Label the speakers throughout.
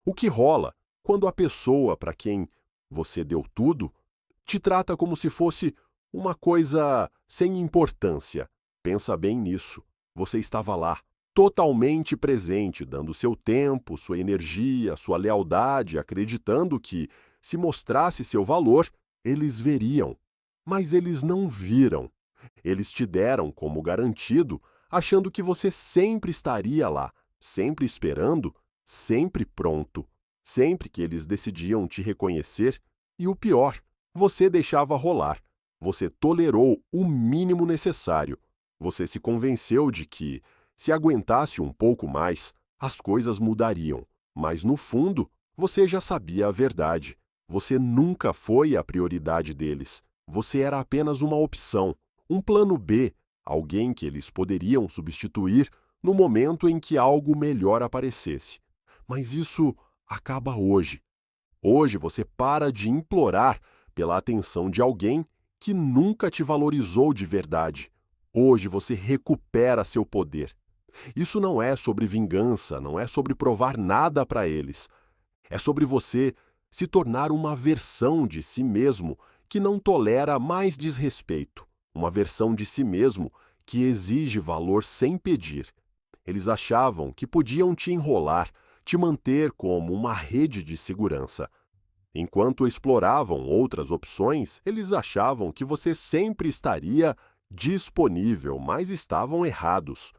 Speaker 1: O que rola quando a pessoa para quem você deu tudo te trata como se fosse uma coisa sem importância? Pensa bem nisso. Você estava lá, totalmente presente, dando seu tempo, sua energia, sua lealdade, acreditando que, se mostrasse seu valor, eles veriam. Mas eles não viram. Eles te deram como garantido, achando que você sempre estaria lá, sempre esperando, sempre pronto. Sempre que eles decidiam te reconhecer, e o pior, você deixava rolar. Você tolerou o mínimo necessário. Você se convenceu de que, se aguentasse um pouco mais, as coisas mudariam. Mas, no fundo, você já sabia a verdade. Você nunca foi a prioridade deles. Você era apenas uma opção, um plano B, alguém que eles poderiam substituir no momento em que algo melhor aparecesse. Mas isso acaba hoje. Hoje você para de implorar pela atenção de alguém que nunca te valorizou de verdade. Hoje você recupera seu poder. Isso não é sobre vingança, não é sobre provar nada para eles. É sobre você se tornar uma versão de si mesmo que não tolera mais desrespeito. Uma versão de si mesmo que exige valor sem pedir. Eles achavam que podiam te enrolar, te manter como uma rede de segurança. Enquanto exploravam outras opções, eles achavam que você sempre estaria disponível, mas estavam errados.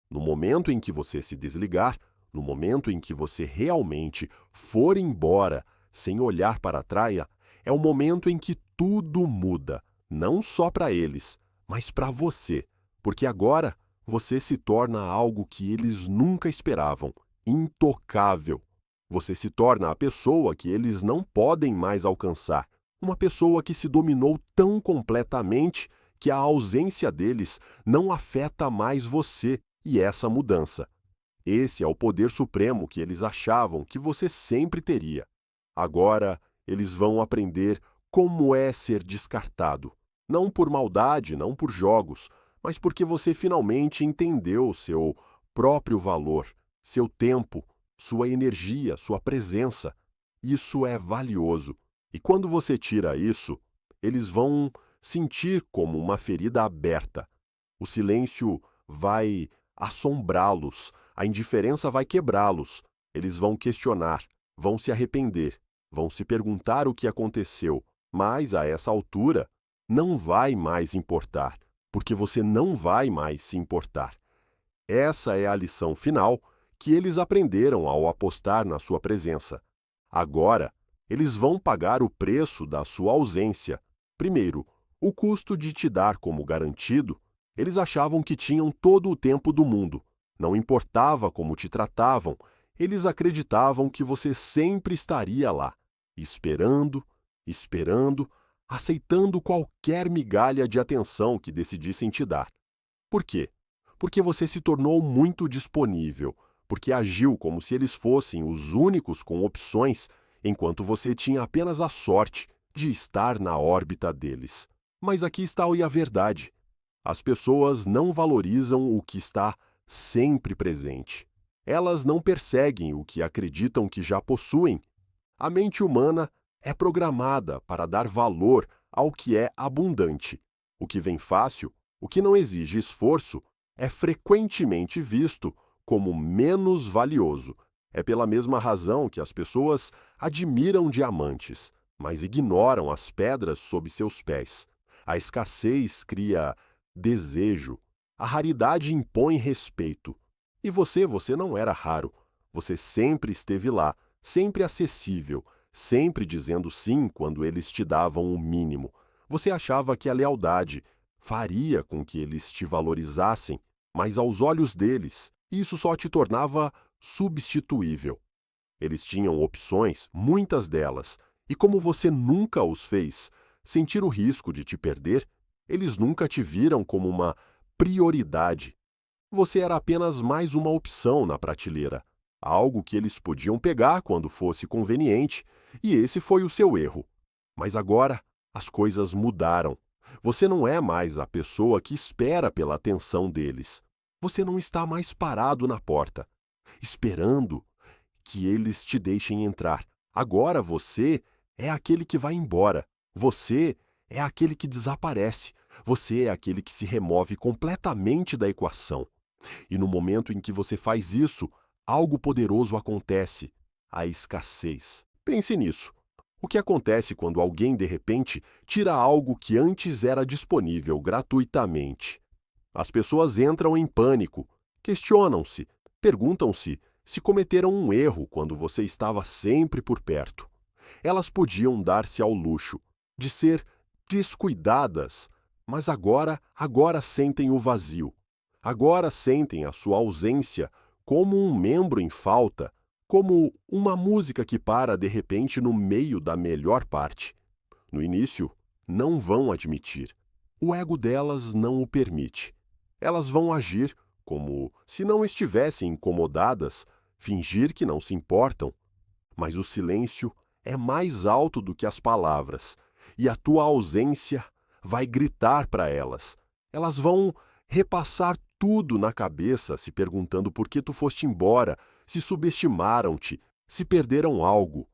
Speaker 1: No momento em que você se desligar, no momento em que você realmente for embora, sem olhar para trás, é o momento em que tudo muda, não só para eles, mas para você, porque agora você se torna algo que eles nunca esperavam, intocável. Você se torna a pessoa que eles não podem mais alcançar, uma pessoa que se dominou tão completamente que a ausência deles não afeta mais você e essa mudança. Esse é o poder supremo que eles achavam que você sempre teria. Agora, eles vão aprender como é ser descartado. Não por maldade, não por jogos, mas porque você finalmente entendeu seu próprio valor, seu tempo, sua energia, sua presença. Isso é valioso. E quando você tira isso, eles vão sentir como uma ferida aberta. O silêncio vai assombrá-los, a indiferença vai quebrá-los. Eles vão questionar, vão se arrepender, vão se perguntar o que aconteceu, mas a essa altura não vai mais importar, porque você não vai mais se importar. Essa é a lição final que eles aprenderam ao apostar na sua presença. Agora, eles vão pagar o preço da sua ausência. Primeiro, o custo de te dar como garantido. Eles achavam que tinham todo o tempo do mundo. Não importava como te tratavam, eles acreditavam que você sempre estaria lá, esperando, esperando, aceitando qualquer migalha de atenção que decidissem te dar. Por quê? Porque você se tornou muito disponível, porque agiu como se eles fossem os únicos com opções, enquanto você tinha apenas a sorte de estar na órbita deles. Mas aqui está a verdade. As pessoas não valorizam o que está sempre presente. Elas não perseguem o que acreditam que já possuem. A mente humana é programada para dar valor ao que é abundante. O que vem fácil, o que não exige esforço, é frequentemente visto como menos valioso. É pela mesma razão que as pessoas admiram diamantes, mas ignoram as pedras sob seus pés. A escassez cria desejo. A raridade impõe respeito. E você não era raro. Você sempre esteve lá, sempre acessível, sempre dizendo sim quando eles te davam o mínimo. Você achava que a lealdade faria com que eles te valorizassem, mas aos olhos deles, isso só te tornava substituível. Eles tinham opções, muitas delas, e como você nunca os fez sentir o risco de te perder, eles nunca te viram como uma prioridade. Você era apenas mais uma opção na prateleira, algo que eles podiam pegar quando fosse conveniente, e esse foi o seu erro. Mas agora as coisas mudaram. Você não é mais a pessoa que espera pela atenção deles. Você não está mais parado na porta, esperando que eles te deixem entrar. Agora você é aquele que vai embora. Você é aquele que desaparece. Você é aquele que se remove completamente da equação. E no momento em que você faz isso, algo poderoso acontece: a escassez. Pense nisso. O que acontece quando alguém, de repente, tira algo que antes era disponível gratuitamente? As pessoas entram em pânico, questionam-se, perguntam-se se cometeram um erro quando você estava sempre por perto. Elas podiam dar-se ao luxo de ser descuidadas, mas agora sentem o vazio. Agora sentem a sua ausência como um membro em falta, como uma música que para de repente no meio da melhor parte. No início, não vão admitir. O ego delas não o permite. Elas vão agir como se não estivessem incomodadas, fingir que não se importam. Mas o silêncio é mais alto do que as palavras, e a tua ausência vai gritar para elas. Elas vão repassar tudo na cabeça, se perguntando por que tu foste embora, se subestimaram-te, se perderam algo.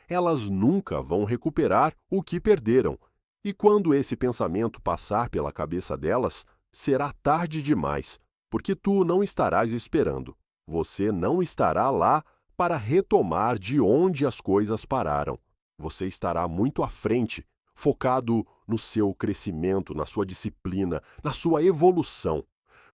Speaker 1: Elas nunca vão recuperar o que perderam, e quando esse pensamento passar pela cabeça delas, será tarde demais, porque tu não estarás esperando. Você não estará lá para retomar de onde as coisas pararam. Você estará muito à frente, focado no seu crescimento, na sua disciplina, na sua evolução.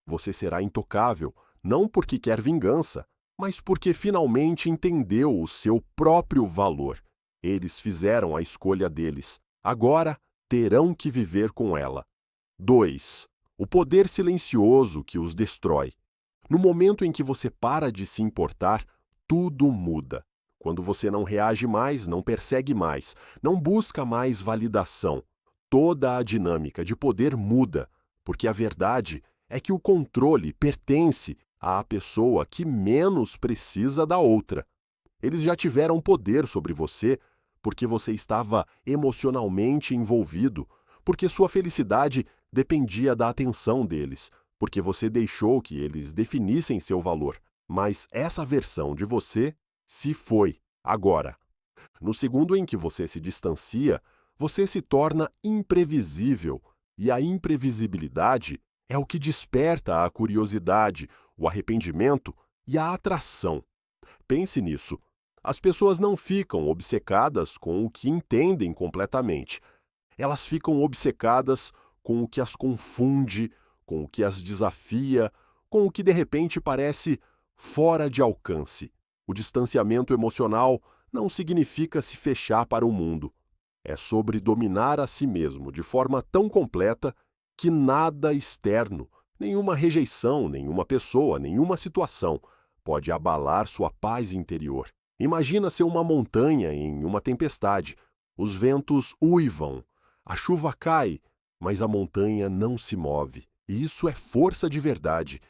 Speaker 1: Você será intocável, não porque quer vingança, mas porque finalmente entendeu o seu próprio valor. Eles fizeram a escolha deles. Agora terão que viver com ela. 2. O poder silencioso que os destrói. No momento em que você para de se importar, tudo muda. Quando você não reage mais, não persegue mais, não busca mais validação, toda a dinâmica de poder muda, porque a verdade é que o controle pertence à pessoa que menos precisa da outra. Eles já tiveram poder sobre você porque você estava emocionalmente envolvido, porque sua felicidade dependia da atenção deles, porque você deixou que eles definissem seu valor. Mas essa versão de você se foi agora. No segundo em que você se distancia, você se torna imprevisível, e a imprevisibilidade é o que desperta a curiosidade, o arrependimento e a atração. Pense nisso. As pessoas não ficam obcecadas com o que entendem completamente. Elas ficam obcecadas com o que as confunde, com o que as desafia, com o que de repente parece fora de alcance. O distanciamento emocional não significa se fechar para o mundo. É sobre dominar a si mesmo de forma tão completa que nada externo, nenhuma rejeição, nenhuma pessoa, nenhuma situação pode abalar sua paz interior. Imagina ser uma montanha em uma tempestade. Os ventos uivam, a chuva cai, mas a montanha não se move. E isso é força de verdade.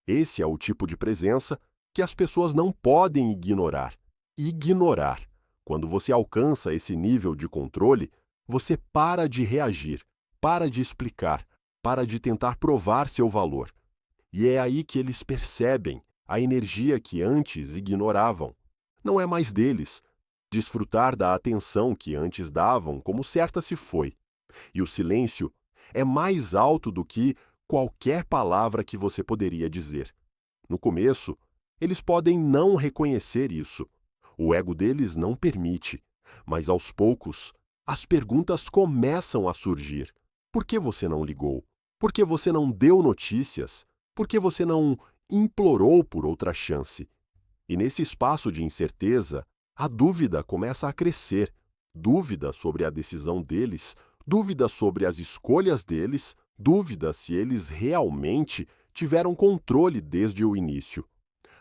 Speaker 1: Esse é o tipo de presença que as pessoas não podem ignorar. Ignorar. Quando você alcança esse nível de controle, você para de reagir, para de explicar, para de tentar provar seu valor. E é aí que eles percebem a energia que antes ignoravam. Não é mais deles. Desfrutar da atenção que antes davam como certa se foi. E o silêncio é mais alto do que qualquer palavra que você poderia dizer. No começo, eles podem não reconhecer isso. O ego deles não permite. Mas aos poucos, as perguntas começam a surgir. Por que você não ligou? Por que você não deu notícias? Por que você não implorou por outra chance? E nesse espaço de incerteza, a dúvida começa a crescer. Dúvida sobre a decisão deles, dúvida sobre as escolhas deles, dúvida se eles realmente tiveram controle desde o início.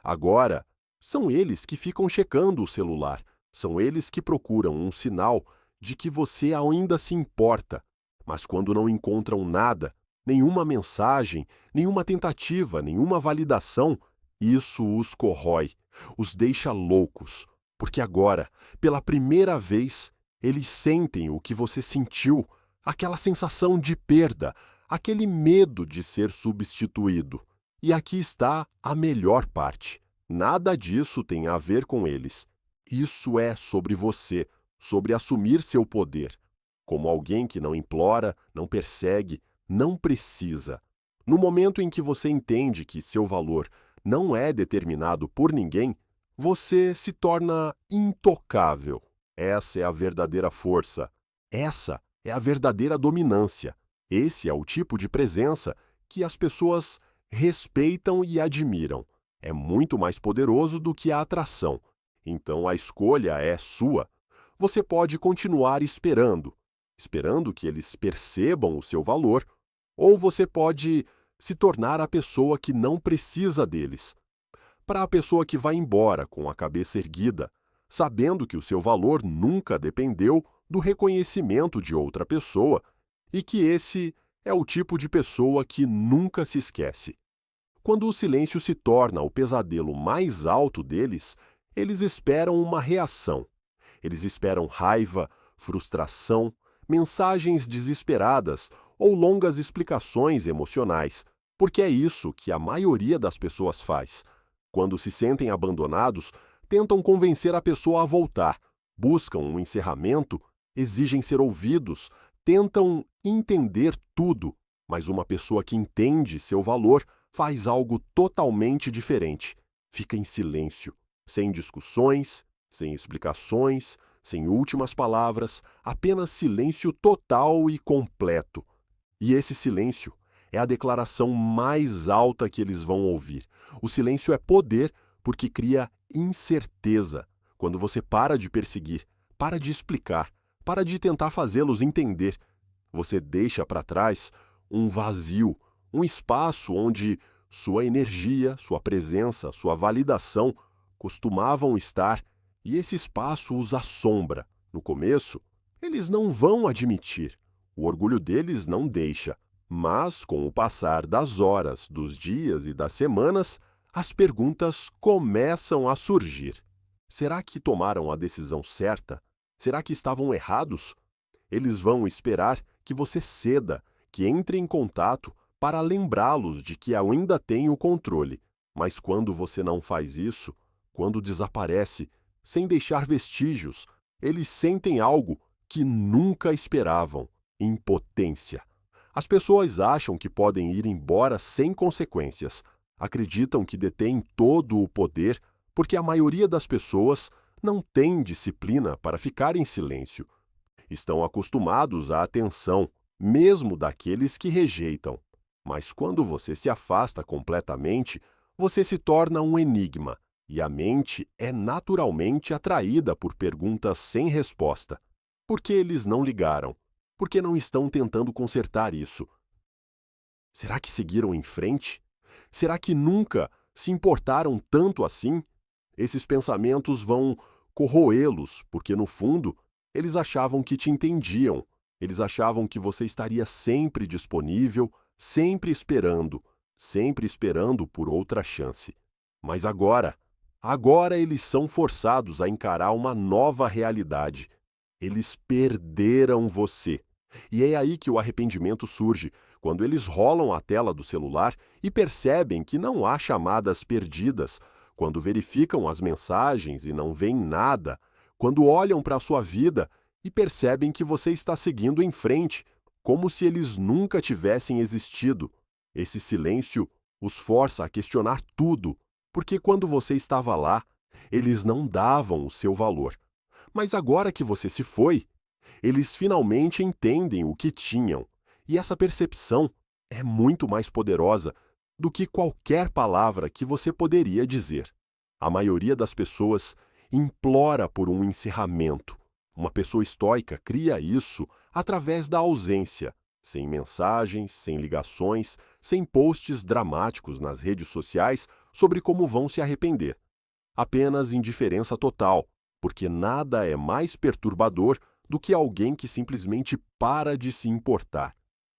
Speaker 1: Agora, são eles que ficam checando o celular, são eles que procuram um sinal de que você ainda se importa. Mas quando não encontram nada, nenhuma mensagem, nenhuma tentativa, nenhuma validação, isso os corrói, os deixa loucos, porque agora, pela primeira vez, eles sentem o que você sentiu, aquela sensação de perda, aquele medo de ser substituído. E aqui está a melhor parte. Nada disso tem a ver com eles. Isso é sobre você, sobre assumir seu poder, como alguém que não implora, não persegue, não precisa. No momento em que você entende que seu valor não é determinado por ninguém, você se torna intocável. Essa é a verdadeira força. Essa é a verdadeira dominância. Esse é o tipo de presença que as pessoas respeitam e admiram. É muito mais poderoso do que a atração. Então a escolha é sua. Você pode continuar esperando, esperando que eles percebam o seu valor, ou você pode se tornar a pessoa que não precisa deles. Para a pessoa que vai embora com a cabeça erguida, sabendo que o seu valor nunca dependeu do reconhecimento de outra pessoa e que esse é o tipo de pessoa que nunca se esquece. Quando o silêncio se torna o pesadelo mais alto deles, eles esperam uma reação. Eles esperam raiva, frustração, mensagens desesperadas ou longas explicações emocionais, porque é isso que a maioria das pessoas faz. Quando se sentem abandonados, tentam convencer a pessoa a voltar, buscam um encerramento, exigem ser ouvidos, tentam entender tudo, mas uma pessoa que entende seu valor faz algo totalmente diferente. Fica em silêncio, sem discussões, sem explicações, sem últimas palavras, apenas silêncio total e completo. E esse silêncio é a declaração mais alta que eles vão ouvir. O silêncio é poder porque cria incerteza. Quando você para de perseguir, para de explicar, para de tentar fazê-los entender, você deixa para trás um vazio, um espaço onde sua energia, sua presença, sua validação costumavam estar, e esse espaço os assombra. No começo, eles não vão admitir. O orgulho deles não deixa. Mas, com o passar das horas, dos dias e das semanas, as perguntas começam a surgir. Será que tomaram a decisão certa? Será que estavam errados? Eles vão esperar que você ceda, que entre em contato para lembrá-los de que ainda tem o controle. Mas quando você não faz isso, quando desaparece, sem deixar vestígios, eles sentem algo que nunca esperavam: impotência. As pessoas acham que podem ir embora sem consequências. Acreditam que detêm todo o poder porque a maioria das pessoas não tem disciplina para ficar em silêncio. Estão acostumados à atenção, mesmo daqueles que rejeitam. Mas quando você se afasta completamente, você se torna um enigma, e a mente é naturalmente atraída por perguntas sem resposta. Por que eles não ligaram? Por que não estão tentando consertar isso? Será que seguiram em frente? Será que nunca se importaram tanto assim? Esses pensamentos vão corroê-los, porque no fundo, eles achavam que te entendiam. Eles achavam que você estaria sempre disponível, sempre esperando por outra chance. Mas agora eles são forçados a encarar uma nova realidade. Eles perderam você. E é aí que o arrependimento surge, quando eles rolam a tela do celular e percebem que não há chamadas perdidas, quando verificam as mensagens e não veem nada, quando olham para a sua vida e percebem que você está seguindo em frente, como se eles nunca tivessem existido. Esse silêncio os força a questionar tudo, porque quando você estava lá, eles não davam o seu valor. Mas agora que você se foi, eles finalmente entendem o que tinham, e essa percepção é muito mais poderosa do que qualquer palavra que você poderia dizer. A maioria das pessoas implora por um encerramento. Uma pessoa estoica cria isso através da ausência, sem mensagens, sem ligações, sem posts dramáticos nas redes sociais sobre como vão se arrepender. Apenas indiferença total, porque nada é mais perturbador do que alguém que simplesmente para de se importar.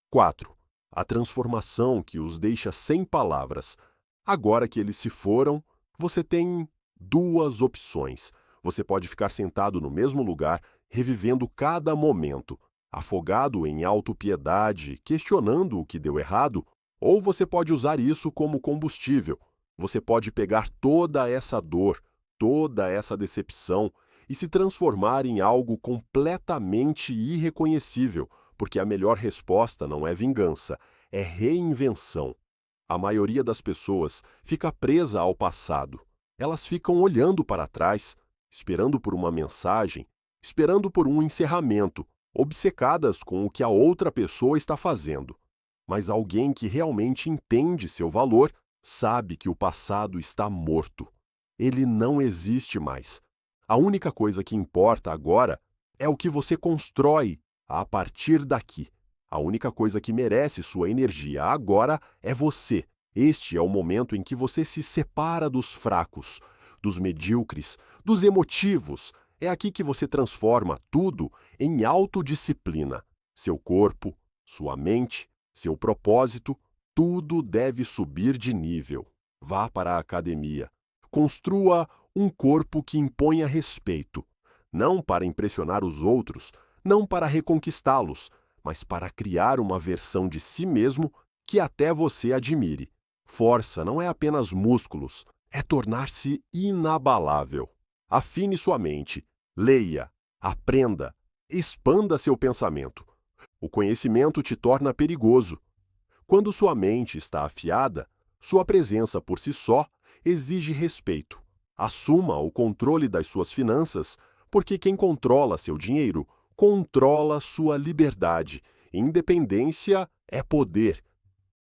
Speaker 1: 4. A transformação que os deixa sem palavras. Agora que eles se foram, você tem duas opções. Você pode ficar sentado no mesmo lugar, revivendo cada momento, afogado em autopiedade, questionando o que deu errado, ou você pode usar isso como combustível. Você pode pegar toda essa dor, toda essa decepção e se transformar em algo completamente irreconhecível, porque a melhor resposta não é vingança, é reinvenção. A maioria das pessoas fica presa ao passado. Elas ficam olhando para trás, esperando por uma mensagem, esperando por um encerramento, obcecadas com o que a outra pessoa está fazendo. Mas alguém que realmente entende seu valor sabe que o passado está morto. Ele não existe mais. A única coisa que importa agora é o que você constrói a partir daqui. A única coisa que merece sua energia agora é você. Este é o momento em que você se separa dos fracos, dos medíocres, dos emotivos. É aqui que você transforma tudo em autodisciplina. Seu corpo, sua mente, seu propósito, tudo deve subir de nível. Vá para a academia. Construa um corpo que imponha respeito, não para impressionar os outros, não para reconquistá-los, mas para criar uma versão de si mesmo que até você admire. Força não é apenas músculos, é tornar-se inabalável. Afine sua mente, leia, aprenda, expanda seu pensamento. O conhecimento te torna perigoso. Quando sua mente está afiada, sua presença por si só exige respeito. Assuma o controle das suas finanças, porque quem controla seu dinheiro controla sua liberdade. Independência é poder.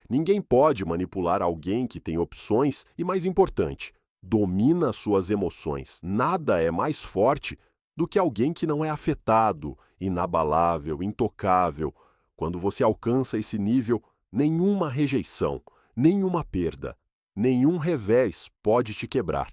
Speaker 1: Ninguém pode manipular alguém que tem opções e, mais importante, domina suas emoções. Nada é mais forte do que alguém que não é afetado, inabalável, intocável. Quando você alcança esse nível, nenhuma rejeição, nenhuma perda, nenhum revés pode te quebrar.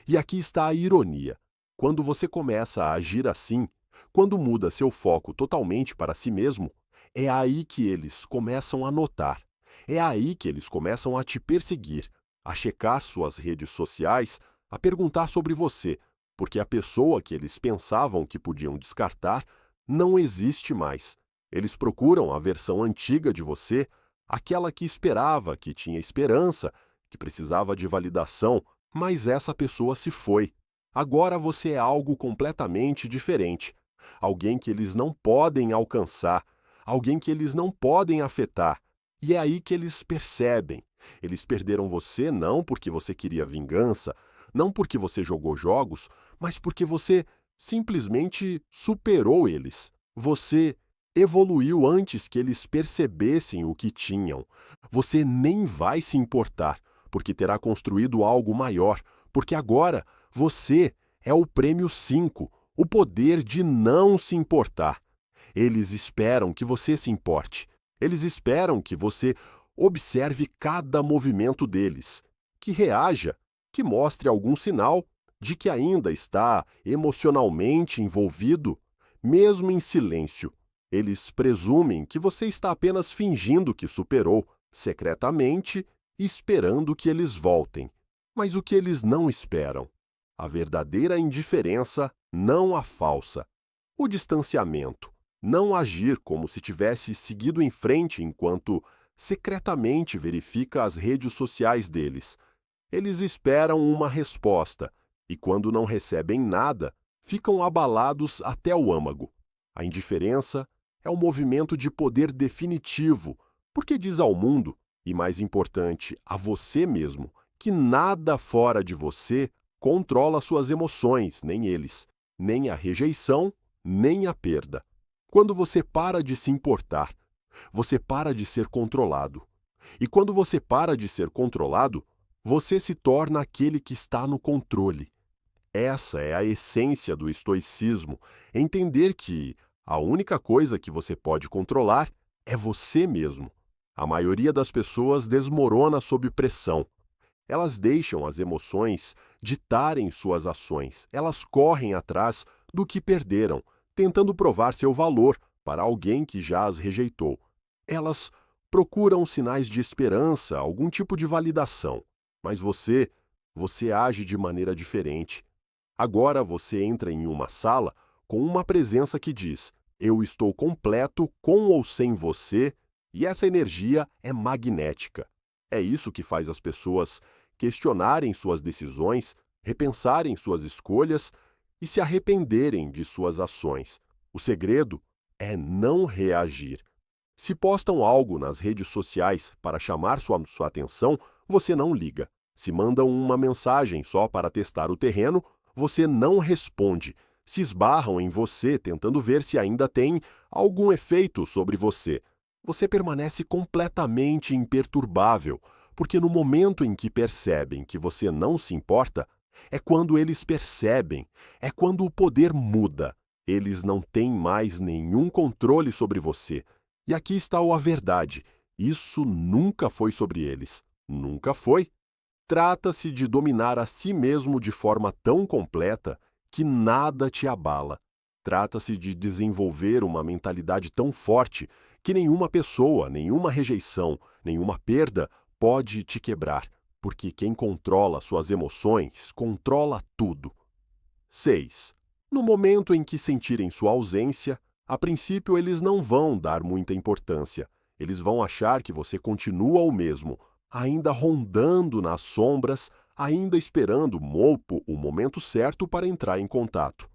Speaker 1: E aqui está a ironia. Quando você começa a agir assim, quando muda seu foco totalmente para si mesmo, é aí que eles começam a notar. É aí que eles começam a te perseguir, a checar suas redes sociais, a perguntar sobre você, porque a pessoa que eles pensavam que podiam descartar não existe mais. Eles procuram a versão antiga de você, aquela que esperava, que tinha esperança, que precisava de validação, mas essa pessoa se foi. Agora você é algo completamente diferente. Alguém que eles não podem alcançar, alguém que eles não podem afetar. E é aí que eles percebem. Eles perderam você não porque você queria vingança, não porque você jogou jogos, mas porque você simplesmente superou eles. Você evoluiu antes que eles percebessem o que tinham. Você nem vai se importar, porque terá construído algo maior, porque agora você é o prêmio 5, o poder de não se importar. Eles esperam que você se importe. Eles esperam que você observe cada movimento deles, que reaja, que mostre algum sinal de que ainda está emocionalmente envolvido, mesmo em silêncio. Eles presumem que você está apenas fingindo que superou, secretamente, esperando que eles voltem. Mas o que eles não esperam? A verdadeira indiferença, não a falsa. O distanciamento. Não agir como se tivesse seguido em frente enquanto secretamente verifica as redes sociais deles. Eles esperam uma resposta e, quando não recebem nada, ficam abalados até o âmago. A indiferença é um movimento de poder definitivo, porque diz ao mundo, e mais importante, a você mesmo, que nada fora de você controla suas emoções, nem eles, nem a rejeição, nem a perda. Quando você para de se importar, você para de ser controlado. E quando você para de ser controlado, você se torna aquele que está no controle. Essa é a essência do estoicismo, entender que a única coisa que você pode controlar é você mesmo. A maioria das pessoas desmorona sob pressão. Elas deixam as emoções ditarem suas ações. Elas correm atrás do que perderam, tentando provar seu valor para alguém que já as rejeitou. Elas procuram sinais de esperança, algum tipo de validação. Mas você age de maneira diferente. Agora você entra em uma sala com uma presença que diz: eu estou completo com ou sem você, e essa energia é magnética. É isso que faz as pessoas questionarem suas decisões, repensarem suas escolhas e se arrependerem de suas ações. O segredo é não reagir. Se postam algo nas redes sociais para chamar sua atenção, você não liga. Se mandam uma mensagem só para testar o terreno, você não responde. Se esbarram em você tentando ver se ainda tem algum efeito sobre você, você permanece completamente imperturbável, porque no momento em que percebem que você não se importa, é quando eles percebem, é quando o poder muda. Eles não têm mais nenhum controle sobre você. E aqui está a verdade: isso nunca foi sobre eles. Nunca foi. Trata-se de dominar a si mesmo de forma tão completa que nada te abala. Trata-se de desenvolver uma mentalidade tão forte que nenhuma pessoa, nenhuma rejeição, nenhuma perda pode te quebrar, porque quem controla suas emoções controla tudo. 6. No momento em que sentirem sua ausência, a princípio eles não vão dar muita importância. Eles vão achar que você continua o mesmo, ainda rondando nas sombras, ainda esperando o momento certo para entrar em contato.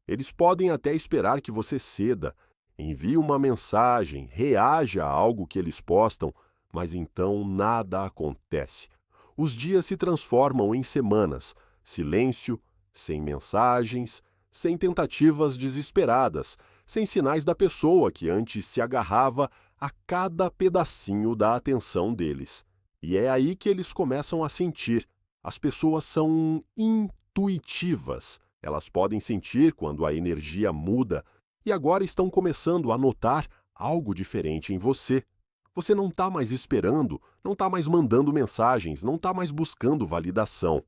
Speaker 1: Eles podem até esperar que você ceda, envie uma mensagem, reaja a algo que eles postam, mas então nada acontece. Os dias se transformam em semanas, silêncio, sem mensagens, sem tentativas desesperadas, sem sinais da pessoa que antes se agarrava a cada pedacinho da atenção deles. E é aí que eles começam a sentir. As pessoas são intuitivas. Elas podem sentir quando a energia muda e agora estão começando a notar algo diferente em você. Você não está mais esperando, não está mais mandando mensagens, não está mais buscando validação.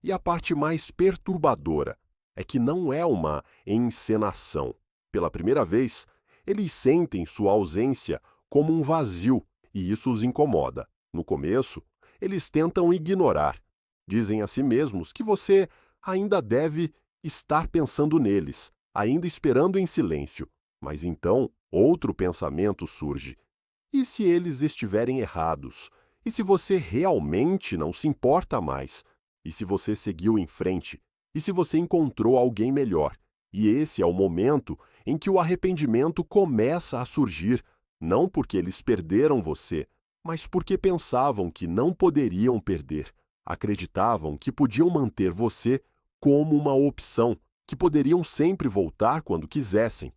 Speaker 1: E a parte mais perturbadora é que não é uma encenação. Pela primeira vez, eles sentem sua ausência como um vazio e isso os incomoda. No começo, eles tentam ignorar. Dizem a si mesmos que você ainda deve estar pensando neles, ainda esperando em silêncio. Mas então, outro pensamento surge. E se eles estiverem errados? E se você realmente não se importa mais? E se você seguiu em frente? E se você encontrou alguém melhor? E esse é o momento em que o arrependimento começa a surgir, não porque eles perderam você, mas porque pensavam que não poderiam perder. Acreditavam que podiam manter você como uma opção, que poderiam sempre voltar quando quisessem.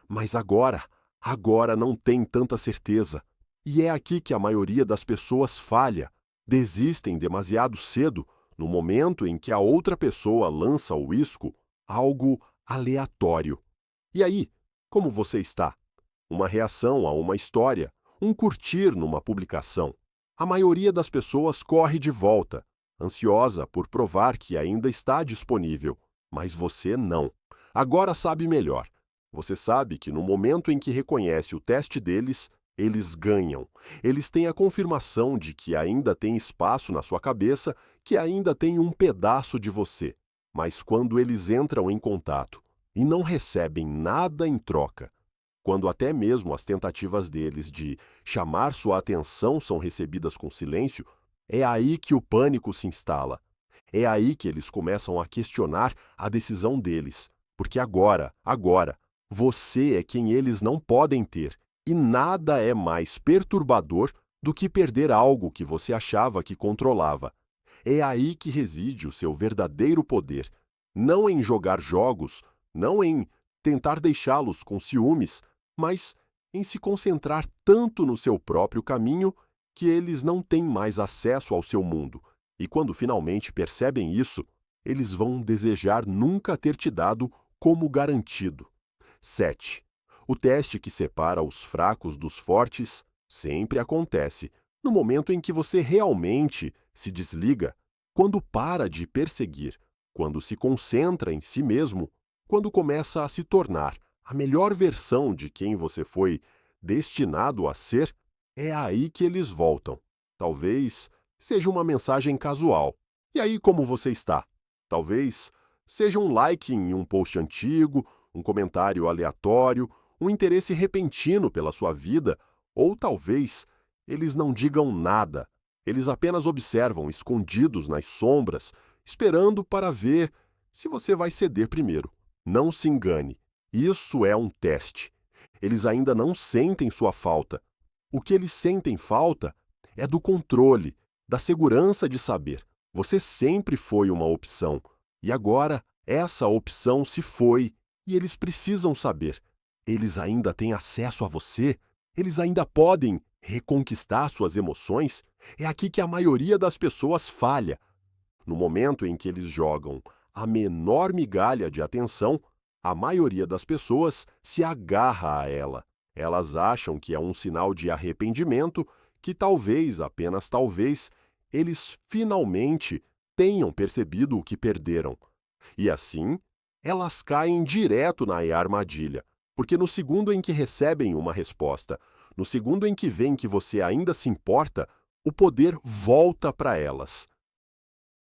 Speaker 1: Mas agora não tem tanta certeza. E é aqui que a maioria das pessoas falha. Desistem demasiado cedo, no momento em que a outra pessoa lança o isco, algo aleatório. E aí, como você está? Uma reação a uma história, um curtir numa publicação. A maioria das pessoas corre de volta, ansiosa por provar que ainda está disponível, mas você não. Agora sabe melhor. Você sabe que no momento em que reconhece o teste deles, eles ganham. Eles têm a confirmação de que ainda tem espaço na sua cabeça, que ainda tem um pedaço de você. Mas quando eles entram em contato e não recebem nada em troca, quando até mesmo as tentativas deles de chamar sua atenção são recebidas com silêncio, é aí que o pânico se instala. É aí que eles começam a questionar a decisão deles. Porque agora, você é quem eles não podem ter. E nada é mais perturbador do que perder algo que você achava que controlava. É aí que reside o seu verdadeiro poder. Não em jogar jogos, não em tentar deixá-los com ciúmes, mas em se concentrar tanto no seu próprio caminho que eles não têm mais acesso ao seu mundo. E quando finalmente percebem isso, eles vão desejar nunca ter te dado como garantido. 7. O teste que separa os fracos dos fortes sempre acontece no momento em que você realmente se desliga, quando para de perseguir, quando se concentra em si mesmo, quando começa a se tornar a melhor versão de quem você foi destinado a ser. É aí que eles voltam. Talvez seja uma mensagem casual. E aí, como você está? Talvez seja um like em um post antigo, um comentário aleatório, um interesse repentino pela sua vida, ou talvez eles não digam nada, Eles apenas observam escondidos nas sombras, esperando para ver se você vai ceder primeiro. Não se engane, isso é um teste. Eles ainda não sentem sua falta. O que eles sentem falta é do controle, da segurança de saber. Você sempre foi uma opção, e agora essa opção se foi, e eles precisam saber. Eles ainda têm acesso a você? Eles ainda podem reconquistar suas emoções? É aqui que a maioria das pessoas falha. No momento em que eles jogam a menor migalha de atenção, a maioria das pessoas se agarra a ela. Elas acham que é um sinal de arrependimento, que talvez, apenas talvez, eles finalmente tenham percebido o que perderam. E assim, elas caem direto na armadilha, porque no segundo em que recebem uma resposta, no segundo em que veem que você ainda se importa, o poder volta para elas.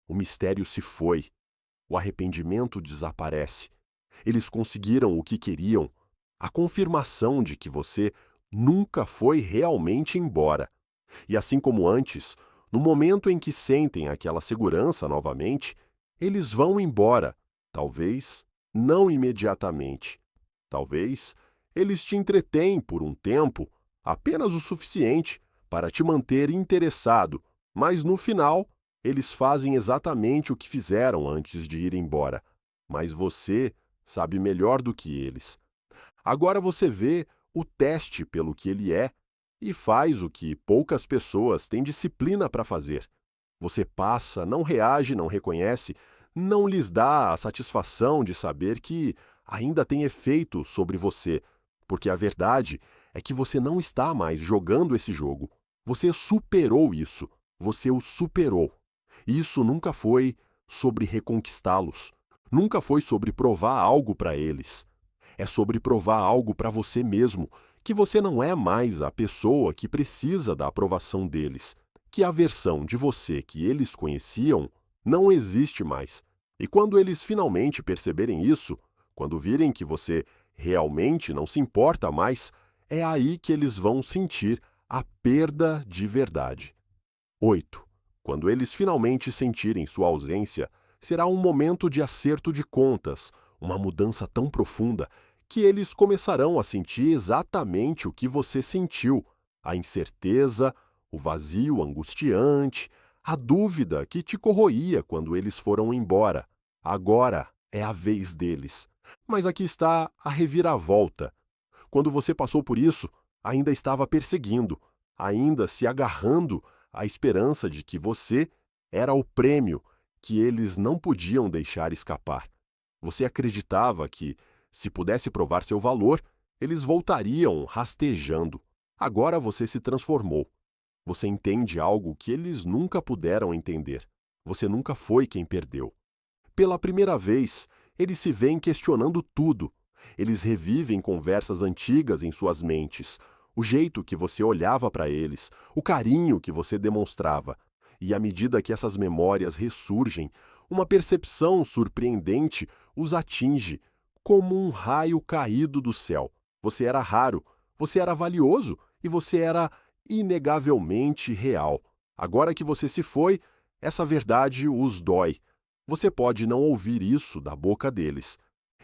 Speaker 1: O mistério se foi. O arrependimento desaparece. Eles conseguiram o que queriam, a confirmação de que você nunca foi realmente embora. E assim como antes, no momento em que sentem aquela segurança novamente, eles vão embora. Talvez não imediatamente. Talvez eles te entretêm por um tempo, apenas o suficiente para te manter interessado, mas no final eles fazem exatamente o que fizeram antes de ir embora. Mas você sabe melhor do que eles. Agora você vê o teste pelo que ele é e faz o que poucas pessoas têm disciplina para fazer. Você passa, não reage, não reconhece, não lhes dá a satisfação de saber que ainda tem efeito sobre você, porque a verdade é que você não está mais jogando esse jogo. Você superou isso. Você o superou. Isso nunca foi sobre reconquistá-los. Nunca foi sobre provar algo para eles. É sobre provar algo para você mesmo, que você não é mais a pessoa que precisa da aprovação deles, que a versão de você que eles conheciam não existe mais. E quando eles finalmente perceberem isso, quando virem que você realmente não se importa mais, é aí que eles vão sentir a perda de verdade. 8. Quando eles finalmente sentirem sua ausência, será um momento de acerto de contas, uma mudança tão profunda que eles começarão a sentir exatamente o que você sentiu: a incerteza, o vazio angustiante, a dúvida que te corroía quando eles foram embora. Agora é a vez deles. Mas aqui está a reviravolta. Quando você passou por isso, ainda estava perseguindo, ainda se agarrando à esperança de que você era o prêmio que eles não podiam deixar escapar. Você acreditava que, se pudesse provar seu valor, eles voltariam rastejando. Agora você se transformou. Você entende algo que eles nunca puderam entender. Você nunca foi quem perdeu. Pela primeira vez, eles se veem questionando tudo. Eles revivem conversas antigas em suas mentes, o jeito que você olhava para eles, o carinho que você demonstrava. E à medida que essas memórias ressurgem, uma percepção surpreendente os atinge, como um raio caído do céu. Você era raro, você era valioso e você era inegavelmente real. Agora que você se foi, essa verdade os dói. Você pode não ouvir isso da boca deles.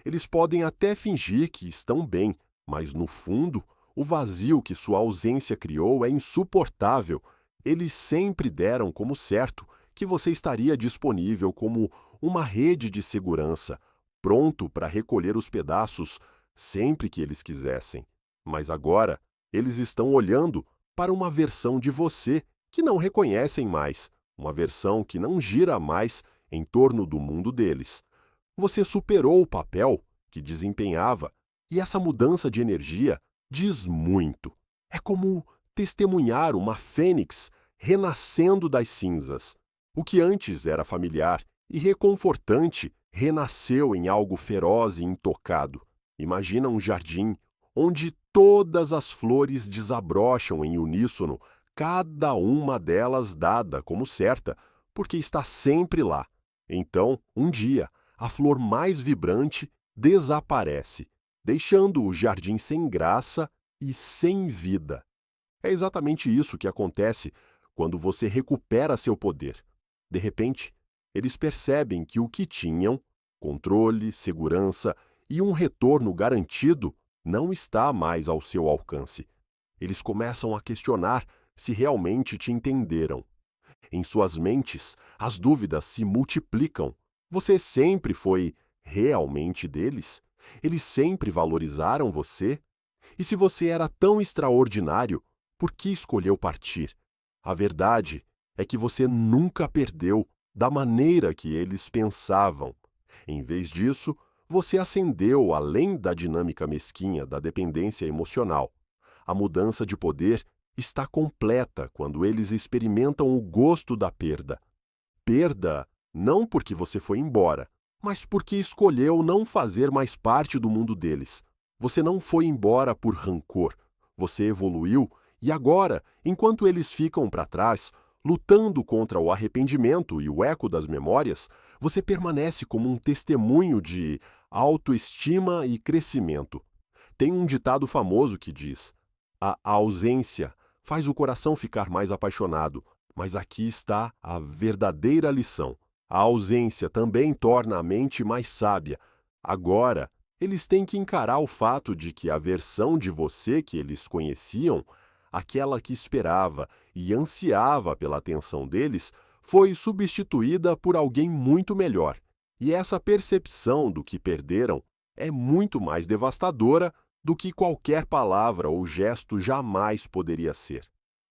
Speaker 1: Eles podem até fingir que estão bem, mas no fundo, o vazio que sua ausência criou é insuportável. Eles sempre deram como certo que você estaria disponível como uma rede de segurança, pronto para recolher os pedaços sempre que eles quisessem. Mas agora, eles estão olhando para uma versão de você que não reconhecem mais, uma versão que não gira mais em torno do mundo deles. Você superou o papel que desempenhava, e essa mudança de energia diz muito. É como testemunhar uma fênix renascendo das cinzas. O que antes era familiar e reconfortante renasceu em algo feroz e intocado. Imagina um jardim onde todas as flores desabrocham em uníssono, cada uma delas dada como certa, porque está sempre lá. Então, um dia, a flor mais vibrante desaparece, deixando o jardim sem graça e sem vida. É exatamente isso que acontece quando você recupera seu poder. De repente, eles percebem que o que tinham, controle, segurança e um retorno garantido, não está mais ao seu alcance. Eles começam a questionar se realmente te entenderam. Em suas mentes, as dúvidas se multiplicam. Você sempre foi realmente deles? Eles sempre valorizaram você? E se você era tão extraordinário, por que escolheu partir? A verdade é que você nunca perdeu da maneira que eles pensavam. Em vez disso, você ascendeu além da dinâmica mesquinha da dependência emocional. A mudança de poder está completa quando eles experimentam o gosto da perda. Perda não porque você foi embora, mas porque escolheu não fazer mais parte do mundo deles. Você não foi embora por rancor. Você evoluiu e agora, enquanto eles ficam para trás, lutando contra o arrependimento e o eco das memórias, você permanece como um testemunho de autoestima e crescimento. Tem um ditado famoso que diz: a ausência faz o coração ficar mais apaixonado, mas aqui está a verdadeira lição. A ausência também torna a mente mais sábia. Agora, eles têm que encarar o fato de que a versão de você que eles conheciam, aquela que esperava e ansiava pela atenção deles, foi substituída por alguém muito melhor. E essa percepção do que perderam é muito mais devastadora do que qualquer palavra ou gesto jamais poderia ser.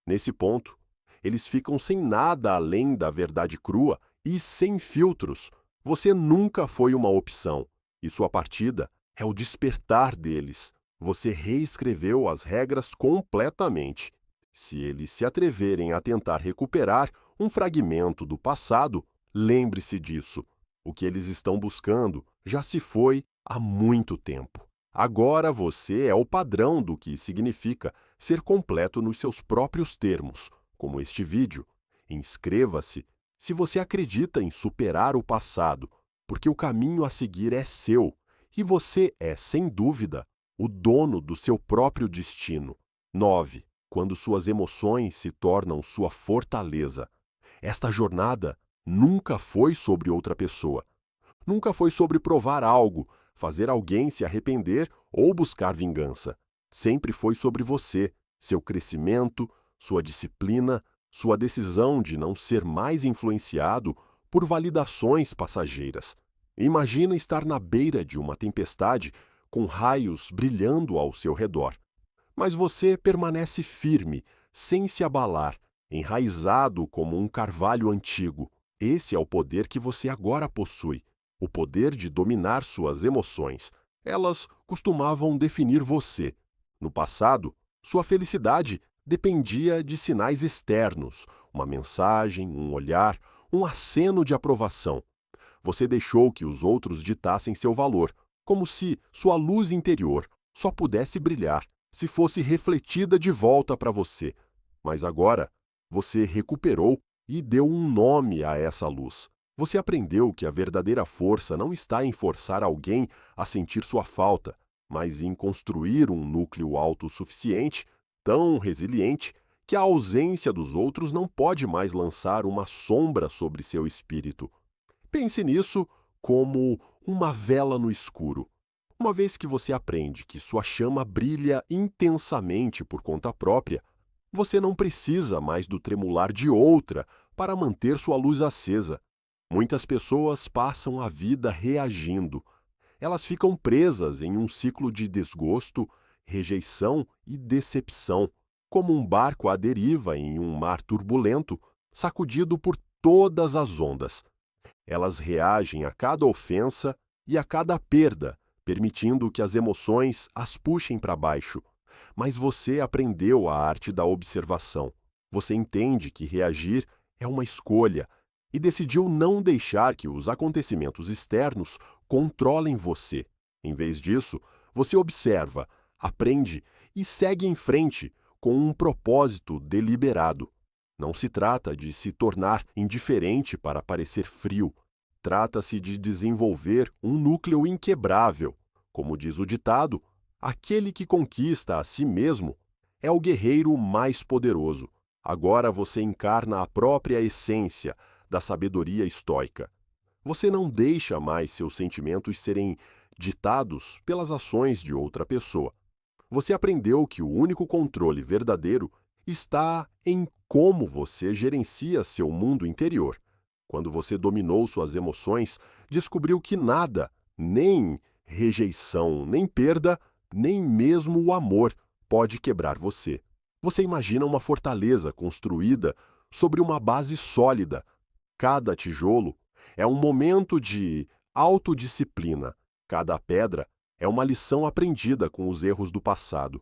Speaker 1: Nesse ponto, eles ficam sem nada além da verdade crua e sem filtros. Você nunca foi uma opção, e sua partida é o despertar deles. Você reescreveu as regras completamente. Se eles se atreverem a tentar recuperar um fragmento do passado, lembre-se disso. O que eles estão buscando já se foi há muito tempo. Agora você é o padrão do que significa ser completo nos seus próprios termos, como este vídeo. Inscreva-se se você acredita em superar o passado, porque o caminho a seguir é seu e você é, sem dúvida, o dono do seu próprio destino. 9. Quando suas emoções se tornam sua fortaleza. Esta jornada nunca foi sobre outra pessoa. Nunca foi sobre provar algo, fazer alguém se arrepender ou buscar vingança. Sempre foi sobre você, seu crescimento, sua disciplina, sua decisão de não ser mais influenciado por validações passageiras. Imagina estar na beira de uma tempestade com raios brilhando ao seu redor. Mas você permanece firme, sem se abalar, enraizado como um carvalho antigo. Esse é o poder que você agora possui. O poder de dominar suas emoções. Elas costumavam definir você. No passado, sua felicidade dependia de sinais externos, uma mensagem, um olhar, um aceno de aprovação. Você deixou que os outros ditassem seu valor, como se sua luz interior só pudesse brilhar se fosse refletida de volta para você. Mas agora, você recuperou e deu um nome a essa luz. Você aprendeu que a verdadeira força não está em forçar alguém a sentir sua falta, mas em construir um núcleo autossuficiente, tão resiliente, que a ausência dos outros não pode mais lançar uma sombra sobre seu espírito. Pense nisso como uma vela no escuro. Uma vez que você aprende que sua chama brilha intensamente por conta própria, você não precisa mais do tremular de outra para manter sua luz acesa. Muitas pessoas passam a vida reagindo. Elas ficam presas em um ciclo de desgosto, rejeição e decepção, como um barco à deriva em um mar turbulento, sacudido por todas as ondas. Elas reagem a cada ofensa e a cada perda, permitindo que as emoções as puxem para baixo. Mas você aprendeu a arte da observação. Você entende que reagir é uma escolha e decidiu não deixar que os acontecimentos externos controlem você. Em vez disso, você observa, aprende e segue em frente com um propósito deliberado. Não se trata de se tornar indiferente para parecer frio. Trata-se de desenvolver um núcleo inquebrável. Como diz o ditado, aquele que conquista a si mesmo é o guerreiro mais poderoso. Agora você encarna a própria essência da sabedoria estoica. Você não deixa mais seus sentimentos serem ditados pelas ações de outra pessoa. Você aprendeu que o único controle verdadeiro está em como você gerencia seu mundo interior. Quando você dominou suas emoções, descobriu que nada, nem rejeição, nem perda, nem mesmo o amor, pode quebrar você. Você imagina uma fortaleza construída sobre uma base sólida. Cada tijolo é um momento de autodisciplina. Cada pedra é uma lição aprendida com os erros do passado.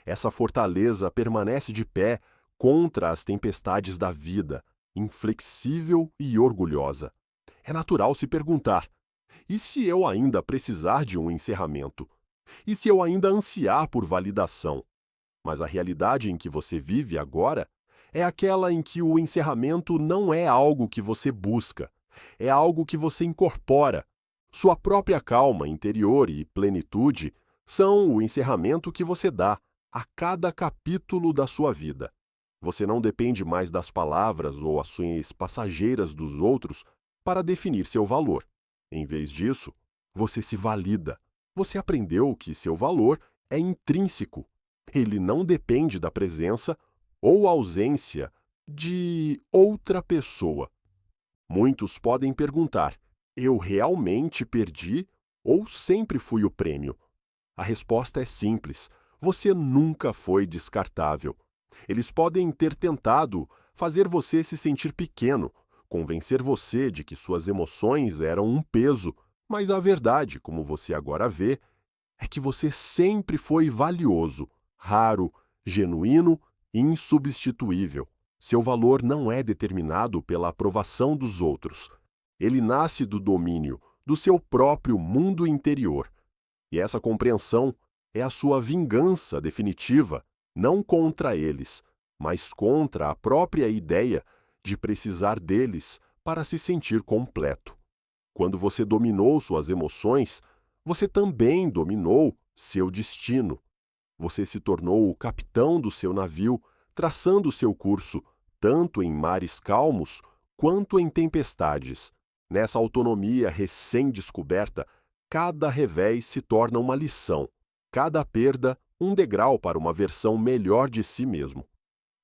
Speaker 1: Essa fortaleza permanece de pé contra as tempestades da vida, inflexível e orgulhosa. É natural se perguntar: e se eu ainda precisar de um encerramento? E se eu ainda ansiar por validação? Mas a realidade em que você vive agora é aquela em que o encerramento não é algo que você busca, é algo que você incorpora. Sua própria calma interior e plenitude são o encerramento que você dá a cada capítulo da sua vida. Você não depende mais das palavras ou ações passageiras dos outros para definir seu valor. Em vez disso, você se valida. Você aprendeu que seu valor é intrínseco. Ele não depende da presença ou ausência de outra pessoa. Muitos podem perguntar: eu realmente perdi ou sempre fui o prêmio? A resposta é simples: você nunca foi descartável. Eles podem ter tentado fazer você se sentir pequeno, convencer você de que suas emoções eram um peso, mas a verdade, como você agora vê, é que você sempre foi valioso, raro, genuíno e insubstituível. Seu valor não é determinado pela aprovação dos outros. Ele nasce do domínio do seu próprio mundo interior. E essa compreensão é a sua vingança definitiva, não contra eles, mas contra a própria ideia de precisar deles para se sentir completo. Quando você dominou suas emoções, você também dominou seu destino. Você se tornou o capitão do seu navio, traçando seu curso, tanto em mares calmos quanto em tempestades. Nessa autonomia recém-descoberta, cada revés se torna uma lição, cada perda um degrau para uma versão melhor de si mesmo.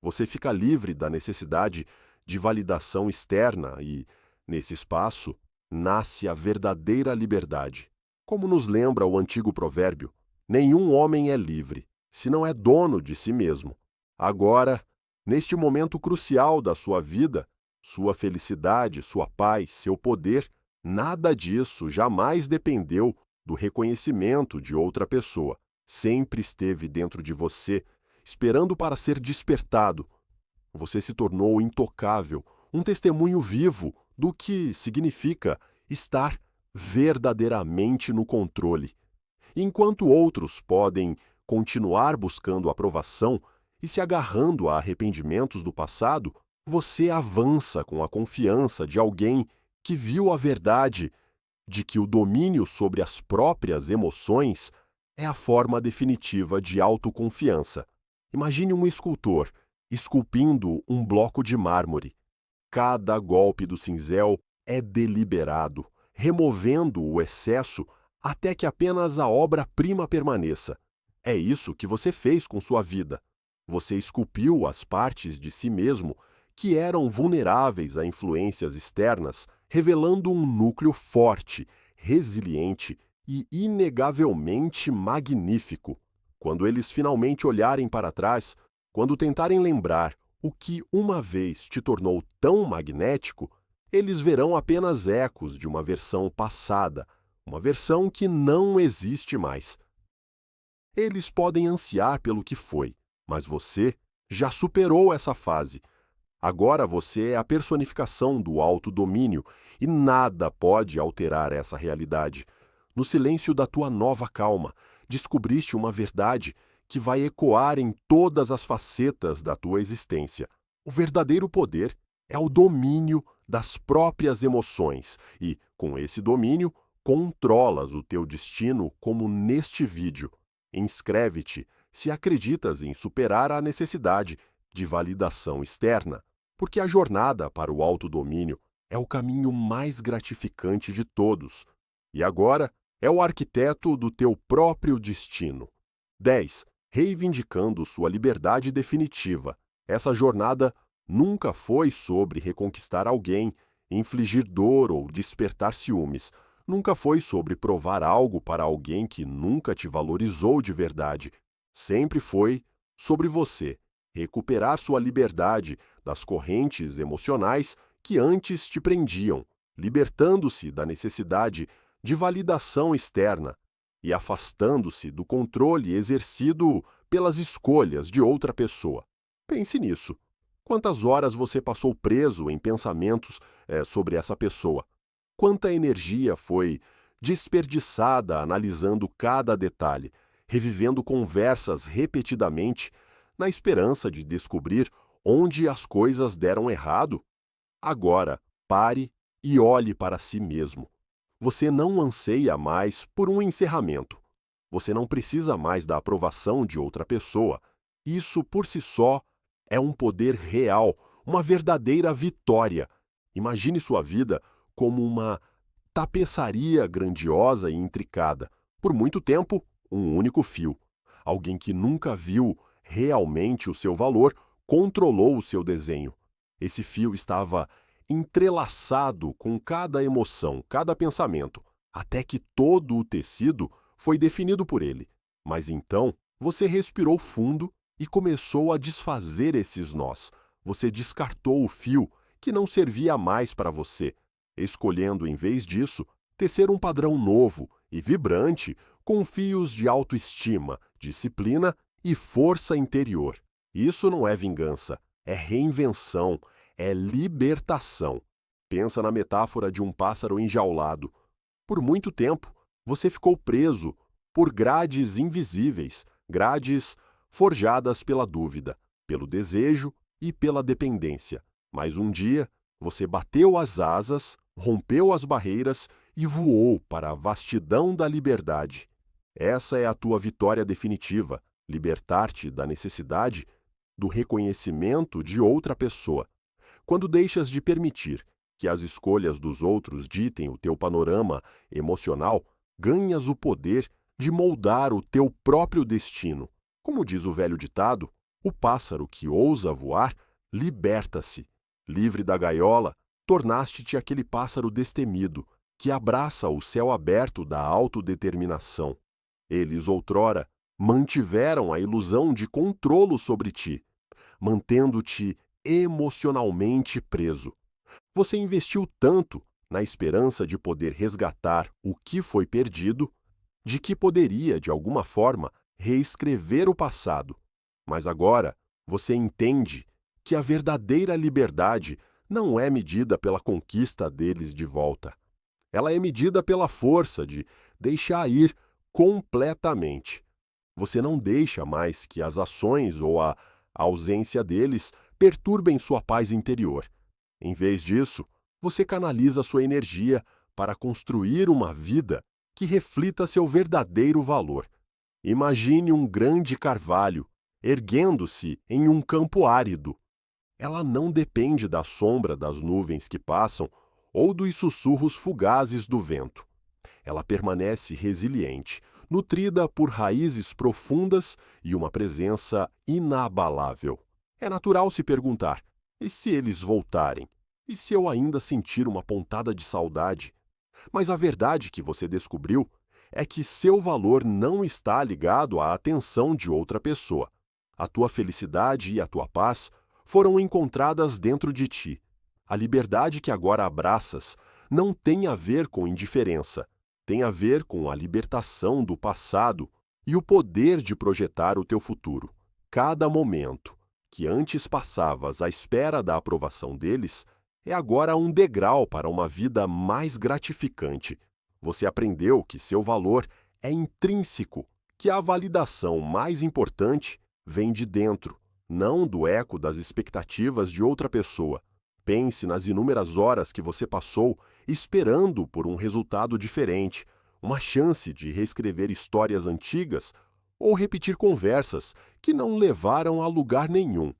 Speaker 1: Você fica livre da necessidade de validação externa e, nesse espaço, nasce a verdadeira liberdade. Como nos lembra o antigo provérbio, nenhum homem é livre, se não é dono de si mesmo. Agora, neste momento crucial da sua vida, sua felicidade, sua paz, seu poder, nada disso jamais dependeu do reconhecimento de outra pessoa. Sempre esteve dentro de você, esperando para ser despertado. Você se tornou intocável, um testemunho vivo do que significa estar verdadeiramente no controle. Enquanto outros podem continuar buscando aprovação e se agarrando a arrependimentos do passado, você avança com a confiança de alguém que viu a verdade de que o domínio sobre as próprias emoções é a forma definitiva de autoconfiança. Imagine um escultor esculpindo um bloco de mármore. Cada golpe do cinzel é deliberado, removendo o excesso até que apenas a obra-prima permaneça. É isso que você fez com sua vida. Você esculpiu as partes de si mesmo que eram vulneráveis a influências externas, revelando um núcleo forte, resiliente e inegavelmente magnífico. Quando eles finalmente olharem para trás, quando tentarem lembrar o que uma vez te tornou tão magnético, eles verão apenas ecos de uma versão passada, uma versão que não existe mais. Eles podem ansiar pelo que foi, mas você já superou essa fase. Agora você é a personificação do autodomínio e nada pode alterar essa realidade. No silêncio da tua nova calma, descobriste uma verdade que vai ecoar em todas as facetas da tua existência. O verdadeiro poder é o domínio das próprias emoções e, com esse domínio, controlas o teu destino como neste vídeo. Inscreve-te se acreditas em superar a necessidade de validação externa, porque a jornada para o autodomínio é o caminho mais gratificante de todos. E agora é o arquiteto do teu próprio destino. 10. Reivindicando sua liberdade definitiva. Essa jornada nunca foi sobre reconquistar alguém, infligir dor ou despertar ciúmes. Nunca foi sobre provar algo para alguém que nunca te valorizou de verdade. Sempre foi sobre você recuperar sua liberdade das correntes emocionais que antes te prendiam, libertando-se da necessidade de validação externa e afastando-se do controle exercido pelas escolhas de outra pessoa. Pense nisso. Quantas horas você passou preso em pensamentos sobre essa pessoa? Quanta energia foi desperdiçada analisando cada detalhe, revivendo conversas repetidamente, na esperança de descobrir onde as coisas deram errado? Agora, pare e olhe para si mesmo. Você não anseia mais por um encerramento. Você não precisa mais da aprovação de outra pessoa. Isso, por si só, é um poder real, uma verdadeira vitória. Imagine sua vida como uma tapeçaria grandiosa e intricada. Por muito tempo, um único fio. Alguém que nunca viu realmente o seu valor controlou o seu desenho. Esse fio estava entrelaçado com cada emoção, cada pensamento, até que todo o tecido foi definido por ele. Mas então, você respirou fundo e começou a desfazer esses nós. Você descartou o fio que não servia mais para você, escolhendo, em vez disso, tecer um padrão novo e vibrante com fios de autoestima, disciplina e força interior. Isso não é vingança, é reinvenção, é libertação. Pensa na metáfora de um pássaro enjaulado. Por muito tempo, você ficou preso por grades invisíveis, grades forjadas pela dúvida, pelo desejo e pela dependência. Mas um dia, você bateu as asas, rompeu as barreiras e voou para a vastidão da liberdade. Essa é a tua vitória definitiva, libertar-te da necessidade do reconhecimento de outra pessoa. Quando deixas de permitir que as escolhas dos outros ditem o teu panorama emocional, ganhas o poder de moldar o teu próprio destino. Como diz o velho ditado, o pássaro que ousa voar liberta-se. Livre da gaiola, tornaste-te aquele pássaro destemido, que abraça o céu aberto da autodeterminação. Eles, outrora, mantiveram a ilusão de controlo sobre ti, mantendo-te emocionalmente preso. Você investiu tanto na esperança de poder resgatar o que foi perdido, de que poderia, de alguma forma, reescrever o passado. Mas agora você entende que a verdadeira liberdade não é medida pela conquista deles de volta. Ela é medida pela força de deixar ir completamente. Você não deixa mais que as ações ou a ausência deles perturbem sua paz interior. Em vez disso, você canaliza sua energia para construir uma vida que reflita seu verdadeiro valor. Imagine um grande carvalho erguendo-se em um campo árido. Ela não depende da sombra das nuvens que passam ou dos sussurros fugazes do vento. Ela permanece resiliente, nutrida por raízes profundas e uma presença inabalável. É natural se perguntar: e se eles voltarem? E se eu ainda sentir uma pontada de saudade? Mas a verdade que você descobriu é que seu valor não está ligado à atenção de outra pessoa. A tua felicidade e a tua paz foram encontradas dentro de ti. A liberdade que agora abraças não tem a ver com indiferença, tem a ver com a libertação do passado e o poder de projetar o teu futuro. Cada momento que antes passavas à espera da aprovação deles é agora um degrau para uma vida mais gratificante. Você aprendeu que seu valor é intrínseco, que a validação mais importante vem de dentro, não do eco das expectativas de outra pessoa. Pense nas inúmeras horas que você passou esperando por um resultado diferente, uma chance de reescrever histórias antigas ou repetir conversas que não levaram a lugar nenhum.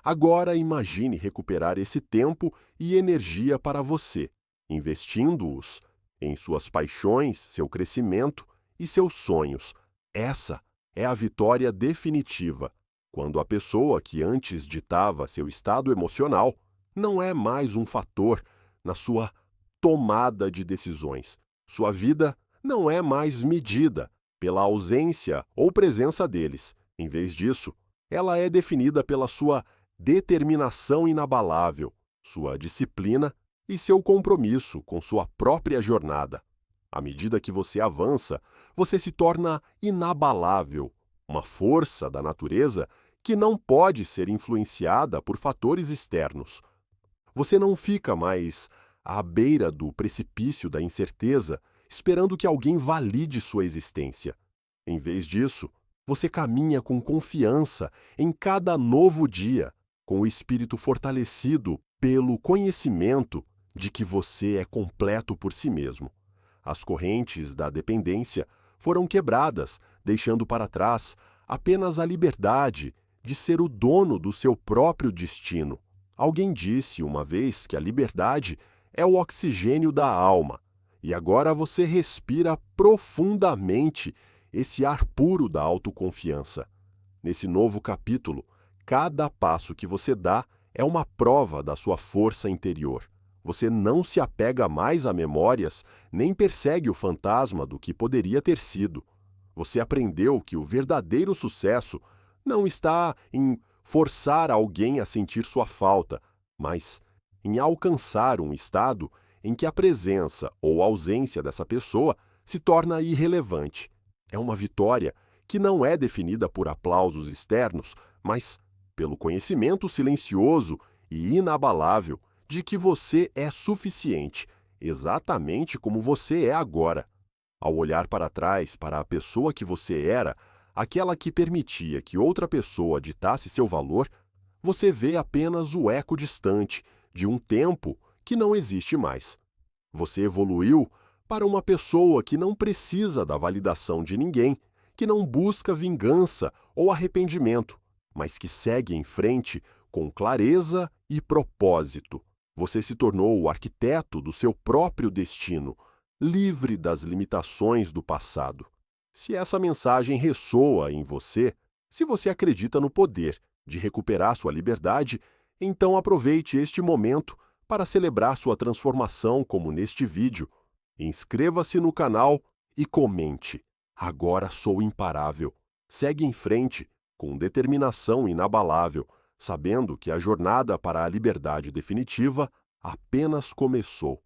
Speaker 1: Agora imagine recuperar esse tempo e energia para você, investindo-os em suas paixões, seu crescimento e seus sonhos. Essa é a vitória definitiva, quando a pessoa que antes ditava seu estado emocional não é mais um fator na sua tomada de decisões. Sua vida não é mais medida pela ausência ou presença deles. Em vez disso, ela é definida pela sua determinação inabalável, sua disciplina e seu compromisso com sua própria jornada. À medida que você avança, você se torna inabalável, uma força da natureza que não pode ser influenciada por fatores externos. Você não fica mais à beira do precipício da incerteza, esperando que alguém valide sua existência. Em vez disso, você caminha com confiança em cada novo dia, com o espírito fortalecido pelo conhecimento de que você é completo por si mesmo. As correntes da dependência foram quebradas, deixando para trás apenas a liberdade de ser o dono do seu próprio destino. Alguém disse uma vez que a liberdade é o oxigênio da alma, e agora você respira profundamente esse ar puro da autoconfiança. Nesse novo capítulo, cada passo que você dá é uma prova da sua força interior. Você não se apega mais a memórias, nem persegue o fantasma do que poderia ter sido. Você aprendeu que o verdadeiro sucesso não está em forçar alguém a sentir sua falta, mas em alcançar um estado em que a presença ou ausência dessa pessoa se torna irrelevante. É uma vitória que não é definida por aplausos externos, mas pelo conhecimento silencioso e inabalável de que você é suficiente, exatamente como você é agora. Ao olhar para trás para a pessoa que você era, aquela que permitia que outra pessoa ditasse seu valor, você vê apenas o eco distante de um tempo que não existe mais. Você evoluiu para uma pessoa que não precisa da validação de ninguém, que não busca vingança ou arrependimento, mas que segue em frente com clareza e propósito. Você se tornou o arquiteto do seu próprio destino, livre das limitações do passado. Se essa mensagem ressoa em você, se você acredita no poder de recuperar sua liberdade, então aproveite este momento para celebrar sua transformação como neste vídeo. Inscreva-se no canal e comente. Agora sou imparável. Segue em frente, com determinação inabalável, sabendo que a jornada para a liberdade definitiva apenas começou.